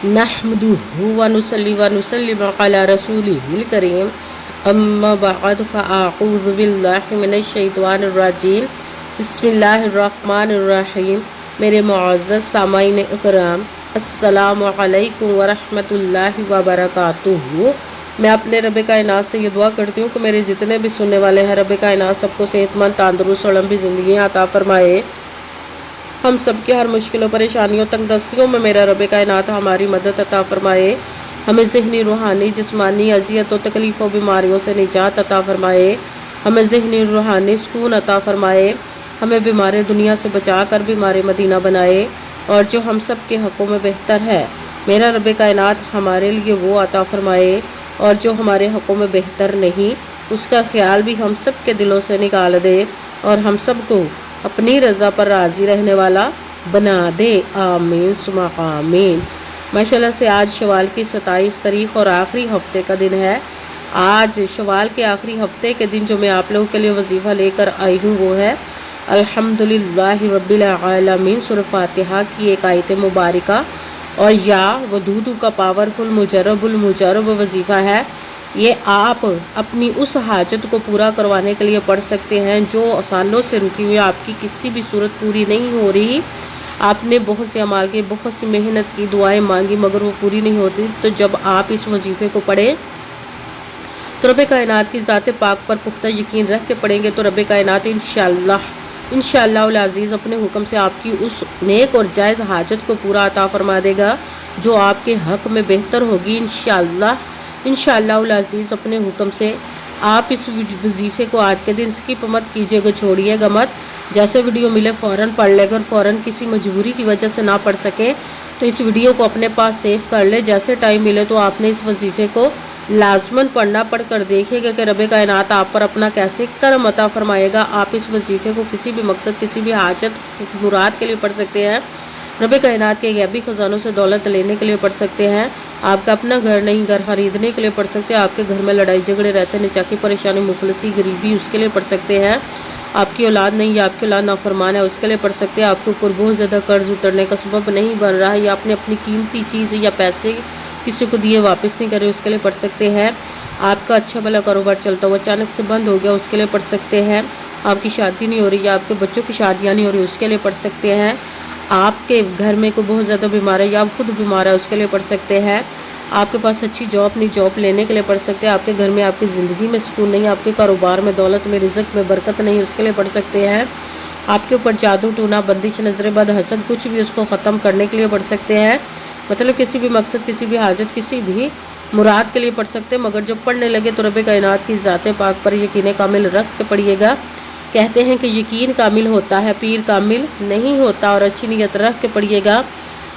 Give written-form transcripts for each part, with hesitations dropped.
नहमदुहु व नुसल्ली व नुसल्लिमु अला रसूलिहिल करीम अम्मा बअद फ़अऊज़ु बिल्लाहि मिनश शैतानिर रजीम बिस्मिल्लाहिर रहमानिर रहीम। मेरे मुअज़्ज़ज़ सामाईन इकराम, अस्सलामु अलैकुम व रहमतुल्लाहि व बरकातुहू। मैं अपने रब कायनात से ये दुआ करती हूँ कि मेरे जितने भी सुनने वाले हैं, रब कायनात सबको सेहतमंद, तंदुरुस्त और लंबी ज़िंदगी अता फरमाए। हम सब की हर मुश्किलों, परेशानियों, तंगदस्तियों में मेरा रब कायनात हमारी मदद अता फरमाए। हमें ज़हनी, रूहानी, जिस्मानी अज़ियतों, तकलीफ़ों, बीमारियों से निजात अता फरमाए। हमें ज़हनी, रूहानी सुकून अता फरमाए। हमें बीमार दुनिया से बचा कर बीमार मदीना बनाए, और जो हम सब के हक़ों में बेहतर है मेरा रब कायनात हमारे लिए वो अता फरमाए, और जो हमारे हक़ों में बेहतर नहीं उसका ख्याल भी हम सब के दिलों से निकाल दे, और हम सब को अपनी रज़ा पर राज़ी रहने वाला बना दे। आमीन सुमा आमीन। माशाल्लाह से आज शवाल की 27 तारीख़ और आखिरी हफ्ते का दिन है। आज शवाल के आखिरी हफ्ते के दिन जो मैं आप लोगों के लिए वजीफ़ा लेकर आई हूँ वो है अल्हम्दुलिल्लाहि रब्बिल आलमीन सूरह फातिहा की एक आयत मुबारका, और या वदूदू का पावरफुल मुजरब वजीफ़ा है। ये आप अपनी उस हाजत को पूरा करवाने के लिए पढ़ सकते हैं जो सालों से रुकी हुई, आपकी किसी भी सूरत पूरी नहीं हो रही। आपने बहुत से अमाल के, बहुत सी मेहनत की, दुआएं मांगी, मगर वो पूरी नहीं होती। तो जब आप इस वजीफ़े को पढ़ें तो रब कायनात की ज़ात पाक पर पुख्ता यकीन रख के पढ़ेंगे तो रब कायनात इंशाअल्लाह अज़ीज़ अपने हुक्म से आपकी उस नेक और जायज़ हाजत को पूरा अता फरमा देगा जो आपके हक़ में बेहतर होगी। इंशाअल्लाह अज़ीज़ अपने हुक्म से आप इस वजीफ़े को आज के दिन स्किप मत कीजिएगा, छोड़िएगा मत। जैसे वीडियो मिले फ़ौरन पढ़ ले। अगर फ़ौरन किसी मजबूरी की वजह से ना पढ़ सके तो इस वीडियो को अपने पास सेव कर ले। जैसे टाइम मिले तो आपने इस वजीफ़े को लाजमन पढ़ना। पढ़ कर देखिएगा कि रब कायनात आप पर अपना कैसे करम अता फरमाएगा। आप इस वजीफ़े को किसी भी मकसद, किसी भी हाजत, मुराद के लिए पढ़ सकते हैं। रब कायनात के गैबी ख़जानों से दौलत लेने के लिए पढ़ सकते हैं। आपका अपना घर नहीं, घर खरीदने के लिए पढ़ सकते हैं। आपके घर में लड़ाई झगड़े रहते हैं, निचाकी परेशानी, मुफलसी, गरीबी, उसके लिए पढ़ सकते हैं। आपकी औलाद नहीं या आपकी औलाद नाफरमान है, उसके लिए पढ़ सकते हैं। आपके ऊपर बहुत ज़्यादा कर्ज उतरने का सबब नहीं बन रहा है, या आपने अपनी कीमती चीज़ या पैसे किसी को दिए वापस नहीं करे, उसके लिए पढ़ सकते हैं। आपका अच्छा भला कारोबार चलता हुआ अचानक से बंद हो गया, उसके लिए पढ़ सकते हैं। आपकी शादी नहीं हो रही या आपके बच्चों की शादियाँ नहीं हो रही, उसके लिए पढ़ सकते हैं। आपके घर में कोई बहुत ज़्यादा बीमार है या आप खुद बीमार है, उसके लिए पढ़ सकते हैं। आपके पास अच्छी जॉब नहीं, जॉब लेने के लिए पढ़ सकते हैं। आपके घर में, आपकी ज़िंदगी में सुकून नहीं, आपके कारोबार में, दौलत में, रिज़्क़ में बरकत नहीं, उसके लिए पढ़ सकते हैं। आपके ऊपर जादू, टूना, बंदिश, नजर बद, हसद, कुछ भी, उसको ख़त्म करने के लिए पढ़ सकते हैं। मतलब किसी भी मकसद, किसी भी हाजत, किसी भी मुराद के लिए पढ़ सकते हैं। मगर जब पढ़ने लगे तो रब कायनात की ज़ात पाक पर यकीन कामिल रख के पढ़िएगा। कहते हैं कि यकीन कामिल होता है, पीर कामिल नहीं होता। और अच्छी नीयत रख के पढ़िएगा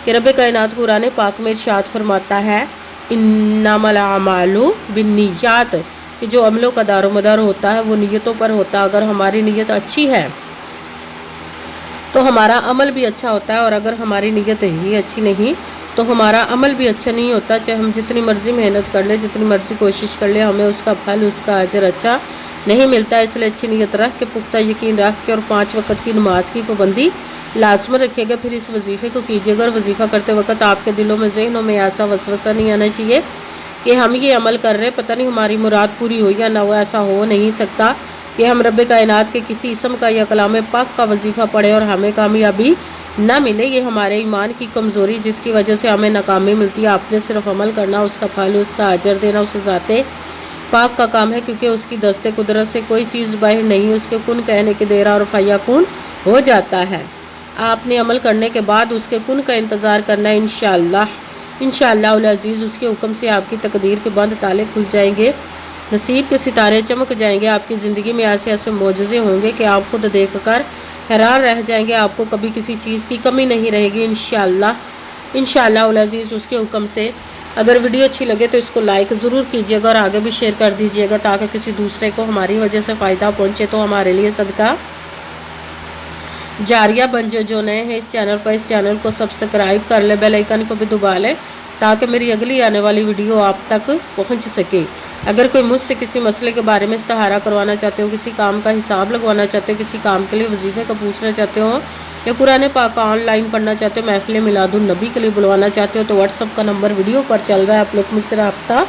कि रब कायनात कुरान पाक में इरशाद फरमाता है इन्नमल अमालु बिन्नियात, कि जो अमलों का दारोमदार होता है वो नीयतों पर होता है। अगर हमारी नीयत अच्छी है तो हमारा अमल भी अच्छा होता है, और अगर हमारी नीयत ही अच्छी नहीं तो हमारा अमल भी अच्छा नहीं होता। चाहे हम जितनी मर्ज़ी मेहनत कर ले, जितनी मर्ज़ी कोशिश कर ले, हमें उसका फल, उसका अजर अच्छा नहीं मिलता। इसलिए अच्छी नीयत रख के, पुख्ता यकीन रख के, और 5 वक्त की नमाज की पाबंदी लाजमन रखिएगा। फिर इस वजीफ़े को कीजिएगा, और वजीफ़ा करते वक्त आपके दिलों में, ज़हनों में ऐसा वसवसा नहीं आना चाहिए कि हम ये अमल कर रहे हैं, पता नहीं हमारी मुराद पूरी हो या ना हो। ऐसा हो नहीं सकता कि हम रब कायनात के किसी इसम का या कलाम पाक का वजीफ़ा पढ़े और हमें कामयाबी ना मिले। ये हमारे ईमान की कमज़ोरी, जिसकी वजह से हमें नाकामी मिलती है। आपने सिर्फ अमल करना, उसका फल, उसका अजर देना उसे ज़ाते पाक का काम है, क्योंकि उसकी दस्ते कुदरत से कोई चीज़ बाहर नहीं। उसके कुन कहने की देर और फयाकुन हो जाता है। आपने अमल करने के बाद उसके कुन का इंतज़ार करना है। इंशाअल्लाह अज़ीज़ उसके हुक्म से आपकी तकदीर के बंद ताले खुल जाएंगे, नसीब के सितारे चमक जाएंगे। आपकी ज़िंदगी में ऐसे ऐसे मोजज़े होंगे कि आप खुद देख कर हैरान रह जाएंगे। आपको कभी किसी चीज़ की कमी नहीं रहेगी इंशाअल्लाह अज़ीज़ उसके हुक्म से। अगर वीडियो अच्छी लगे तो इसको लाइक ज़रूर कीजिएगा और आगे भी शेयर कर दीजिएगा, ताकि किसी दूसरे को हमारी वजह से फ़ायदा पहुँचे तो हमारे लिए सदका जारिया बन जाए। जो नए हैं इस चैनल पर, इस चैनल को सब्सक्राइब कर ले, बेल आइकन को भी दबा लें ताकि मेरी अगली आने वाली वीडियो आप तक पहुँच सके। اگر کوئی مجھ سے کسی مسئلے کے بارے میں استخارہ کروانا چاہتے ہو، کسی کام کا حساب لگوانا چاہتے ہو، کسی کام کے لیے وظیفے کا پوچھنا چاہتے ہو، یا قرآن پاک آن لائن پڑھنا چاہتے ہو، محفل میلاد النبی کے لیے بلوانا چاہتے ہو، تو واٹس ایپ کا نمبر ویڈیو پر چل رہا ہے، آپ لوگ مجھ سے رابطہ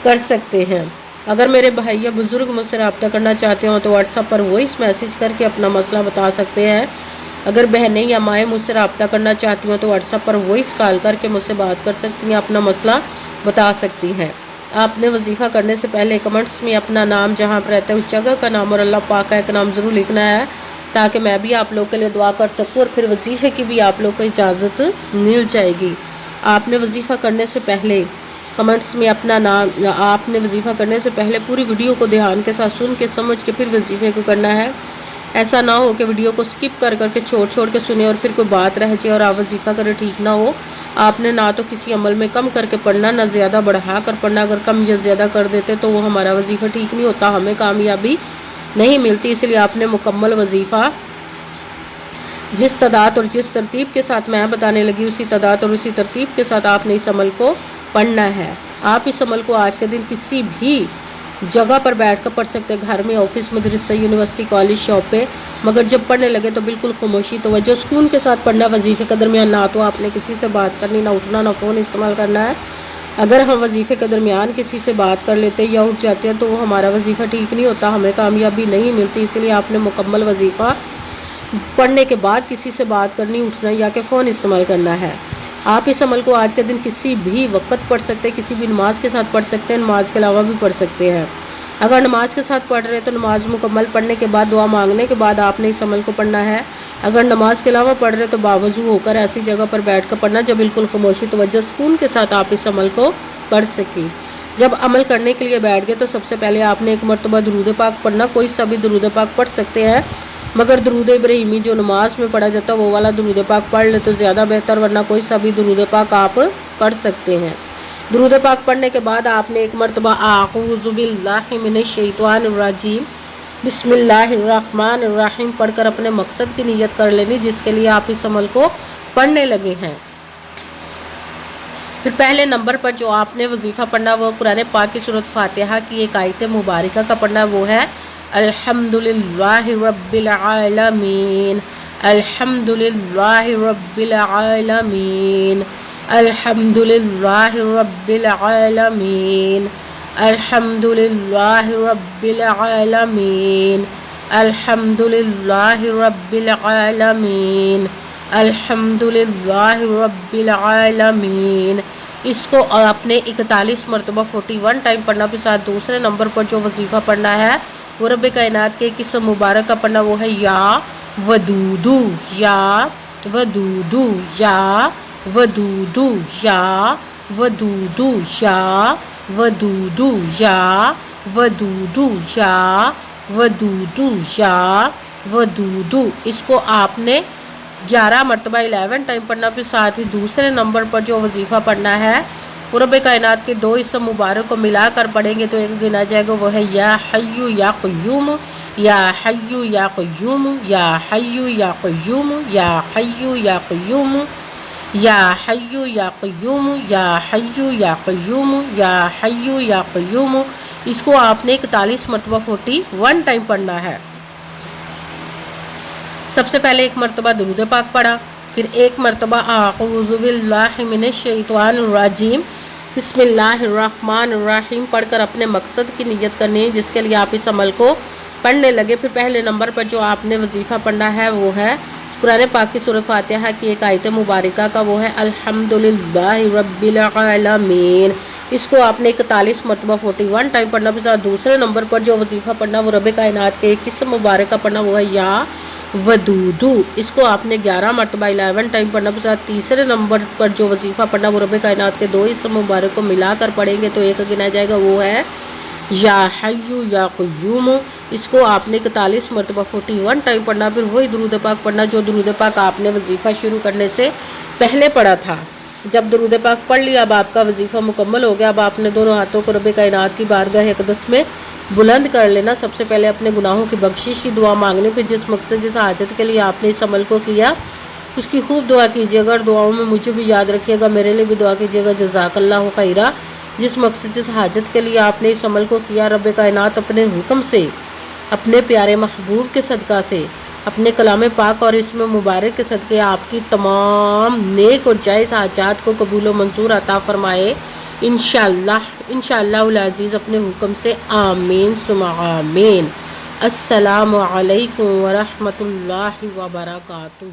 کر سکتے ہیں۔ اگر میرے بھائی یا بزرگ مجھ سے رابطہ کرنا چاہتے ہوں تو واٹس ایپ پر وائس میسیج کر کے اپنا مسئلہ بتا سکتے ہیں۔ اگر بہنیں یا مائیں مجھ سے رابطہ کرنا چاہتی ہوں تو واٹس ایپ پر وائس کال کر کے مجھ سے بات کر سکتی ہیں، اپنا مسئلہ بتا سکتی ہیں۔ آپ نے وظیفہ کرنے سے پہلے کمنٹس میں اپنا نام، جہاں پر رہتا ہے اس جگہ کا نام اور اللہ پاک کا ایک نام ضرور لکھنا ہے، تاکہ میں بھی آپ لوگ کے لیے دعا کر سکوں، اور پھر وظیفے کی بھی آپ لوگ کو اجازت مل جائے گی۔ آپ نے وظیفہ کرنے سے پہلے کمنٹس میں اپنا نام، آپ نے وظیفہ کرنے سے پہلے پوری ویڈیو کو دھیان کے ساتھ سن کے سمجھ کے پھر وظیفے کو کرنا ہے۔ ایسا نہ ہو کہ ویڈیو کو سکپ کر کے چھوڑ کے سنیں اور پھر کوئی بات رہ جائے اور آپ وظیفہ کریں، ٹھیک نہ ہو۔ آپ نے نہ تو کسی عمل میں کم کر کے پڑھنا، نہ زیادہ بڑھا کر پڑھنا۔ اگر کم یا زیادہ کر دیتے تو وہ ہمارا وظیفہ ٹھیک نہیں ہوتا، ہمیں کامیابی نہیں ملتی۔ اس لیے آپ نے مکمل وظیفہ جس تعداد اور جس ترتیب کے ساتھ میں بتانے لگی، اسی تعداد اور اسی ترتیب کے ساتھ آپ نے اس عمل کو پڑھنا ہے۔ آپ اس عمل کو آج کے دن کسی بھی جگہ پر بیٹھ کر پڑھ سکتے ہیں، گھر میں، آفس، مدرسے، یونیورسٹی، کالج، شاپ پہ، مگر جب پڑھنے لگے تو بالکل خاموشی، توجہ، سکون کے ساتھ پڑھنا۔ وظیفے کے درمیان نہ تو آپ نے کسی سے بات کرنی، نہ اٹھنا، نہ فون استعمال کرنا ہے۔ اگر ہم وظیفے کے درمیان کسی سے بات کر لیتے یا اٹھ جاتے ہیں تو وہ ہمارا وظیفہ ٹھیک نہیں ہوتا، ہمیں کامیابی نہیں ملتی۔ اس لیے آپ نے مکمل وظیفہ پڑھنے کے بعد کسی سے بات کرنی، اٹھنا یا کہ فون استعمال کرنا ہے۔ آپ اس عمل کو آج کے دن کسی بھی وقت پڑھ سکتے ہیں، کسی بھی نماز کے ساتھ پڑھ سکتے ہیں، نماز کے علاوہ بھی پڑھ سکتے ہیں۔ اگر نماز کے ساتھ پڑھ رہے ہیں تو نماز مکمل پڑھنے کے بعد، دعا مانگنے کے بعد آپ نے اس عمل کو پڑھنا ہے۔ اگر نماز کے علاوہ پڑھ رہے تو باوضو ہو کر ایسی جگہ پر بیٹھ کر پڑھنا جب بالکل خاموشی، توجہ، سکون کے ساتھ آپ اس عمل کو پڑھ سکیں۔ جب عمل کرنے کے لیے بیٹھ گئے تو سب سے پہلے آپ نے ایک مرتبہ درود پاک پڑھنا۔ کوئی سا بھی درود پاک پڑھ سکتے ہیں، مگر درود ابراہیمی جو نماز میں پڑھا جاتا ہے وہ والا درود پاک پڑھ لے تو زیادہ بہتر، ورنہ کوئی سا بھی درود پاک آپ پڑھ سکتے ہیں۔ درود پاک پڑھنے کے بعد آپ نے ایک مرتبہ اعوذ باللہ من الشیطان الرجیم بسم اللہ الرحمن الرحیم پڑھ کر اپنے مقصد کی نیت کر لینی، جس کے لیے آپ اس عمل کو پڑھنے لگے ہیں۔ پھر پہلے نمبر پر جو آپ نے وظیفہ پڑھنا وہ قرآن پاک کی سورۃ فاتحہ کی ایک آیت مبارکہ کا پڑھنا، وہ ہے الحمدللہ رب العالمین، الحمدللہ رب العالمین، الحمدللہ رب العالمین، الحمدللہ رب العالمین، الحمدللہ رب العالمین، الحمدللہ رب العالمین۔ اس کو آپ نے 41 مرتبہ 41 ٹائم پڑھنا۔ پھر ساتھ دوسرے نمبر پر جو وظیفہ پڑھنا ہے وہ رب کائنات کے اسم مبارک کا پڑھنا، وہ ہے یا ودودو، یا ودودو، یا ودودو، یا ودودو، یا ودودو، یا ودودو، یا ودودو، یا ودودو۔ اس کو آپ نے 11 مرتبہ 11 ٹائم پڑھنا۔ پھر ساتھ ہی دوسرے نمبر پر جو وظیفہ پڑھنا ہے وہ رب کائنات کے 2 اسم مبارک کو ملا کر پڑھیں گے تو ایک گنا جائے گا، وہ ہے یا حیو یا قیوم، یا حیو یا قیوم، یا حیو یا قیوم، یا حیو یا قیوم، یا حیو یا قیوم، یا حیو یا قیوم، یا حیو یا قیوم۔ اس کو آپ نے 41 مرتبہ 41 ٹائم پڑھنا ہے۔ سب سے پہلے ایک مرتبہ درود پاک پڑھا، پھر ایک مرتبہ اعوذ باللہ من الشیطان الرجیم بسم اللہ الرحمن الرحیم پڑھ کر اپنے مقصد کی نیت کرنی ہے، جس کے لیے آپ اس عمل کو پڑھنے لگے۔ پھر پہلے نمبر پر جو آپ نے وظیفہ پڑھنا ہے وہ ہے قرآن پاک کی سورۃ فاتحہ کی ایک آیت مبارکہ کا، وہ ہے الحمدللہ رب العالمین۔ اس کو آپ نے 41 مرتبہ 41 ٹائم پڑھنا۔ پھر دوسرے نمبر پر جو وظیفہ پڑھنا وہ رب کائنات کے ایک اسم مبارک کا پڑھنا، وہ ہے یا ودودو۔ اس کو آپ نے 11 مرتبہ 11 ٹائم پڑھنا۔ پھر تیسرے نمبر پر جو وظیفہ پڑھنا وہ رب کائنات کے 2 اسم مبارک کو ملا کر پڑھیں گے تو ایک گنا جائے گا، وہ ہے یا حیو یا قیوم۔ اس کو آپ نے 41 مرتبہ 41 ٹائم پڑھنا۔ پھر وہی درود پاک پڑھنا جو درود پاک آپ نے وظیفہ شروع کرنے سے پہلے پڑھا تھا۔ جب درود پاک پڑھ لیا، اب آپ کا وظیفہ مکمل ہو گیا۔ اب آپ نے دونوں ہاتھوں کو رب کائنات کی بارگاہ اقدس میں بلند کر لینا۔ سب سے پہلے اپنے گناہوں کی بخشش کی دعا مانگنے، پھر جس مقصد جس حاجت کے لیے آپ نے اس عمل کو کیا اس کی خوب دعا کیجیے گا، اور دعاؤں میں مجھے بھی یاد رکھیے گا، میرے لیے بھی دعا کیجیے گا۔ جزاک اللہ خیرہ۔ جس مقصد جس حاجت کے لیے آپ نے اس عمل کو کیا، رب کائنات اپنے حکم سے، اپنے پیارے محبوب کے صدقہ سے، اپنے کلام پاک اور اسم مبارک کے صدقے آپ کی تمام نیک اور جائز حاجات کو قبول و منظور عطا فرمائے، انشاءاللہ العزیز اپنے حکم سے، آمین ثم آمین۔ السلام علیکم ورحمۃ اللہ وبرکاتہ۔